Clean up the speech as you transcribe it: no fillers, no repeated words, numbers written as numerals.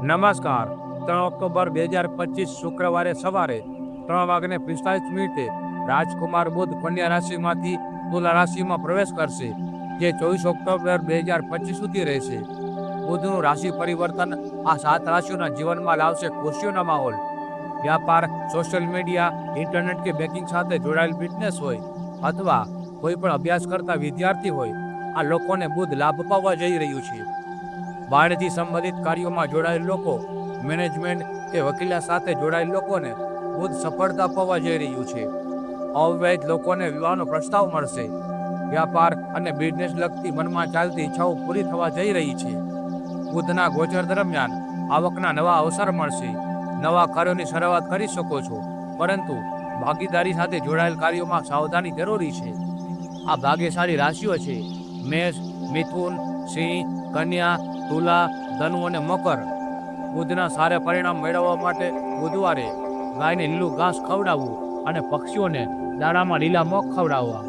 નમસ્કાર. 3 ઓક્ટોબર 2025 શુક્રવારે સવારે 3:45 રાજકુમાર બુધ કન્યા રાશિમાંથી તુલા રાશિમાં પ્રવેશ કરશે, જે 24 ઓક્ટોબર 2025 સુધી રહેશે. બુધનું રાશિ પરિવર્તન આ 7 રાશિઓના જીવનમાં લાવશે ખુશીઓનો માહોલ. વ્યાપાર, સોશિયલ મીડિયા, ઇન્ટરનેટ કે બેંકિંગ સાથે જોડાયેલ બિઝનેસ હોય અથવા કોઈ પણ અભ્યાસ કરતા વિદ્યાર્થી હોય, આ લોકોને બુધ લાભ પાવવા જઈ રહ્યું છે. વાણિજ્ય સંબંધિત કાર્યોમાં જોડાયેલ લોકો, મેનેજમેન્ટ કે વકીલાત સાથે જોડાયેલ લોકોને બુધ સફળતા પાવવા જઈ રહ્યું છે. અવિવાહિત લોકોને વિવાહનો પ્રસ્તાવ મળશે. વ્યાપાર અને બિઝનેસ લગતી મનમાં ચાલતી ઈચ્છાઓ પૂરી થવા જઈ રહી છે. બુધના ગોચર દરમિયાન આવકના નવા અવસર મળશે. નવા કાર્યોની શરૂઆત કરી શકો છો, પરંતુ ભાગીદારી સાથે જોડાયેલ કાર્યોમાં સાવધાની જરૂરી છે. આ ભાગ્યશાળી રાશિઓ છે: મેષ, મિથુન, સિંહ, કન્યા, તુલા, ધનુ અને મકર. બુધના સારા પરિણામ મેળવવા માટે બુધવારે ગાયને લીલું ઘાસ ખવડાવવું અને પક્ષીઓને દાણામાં લીલા મગ ખવડાવવા.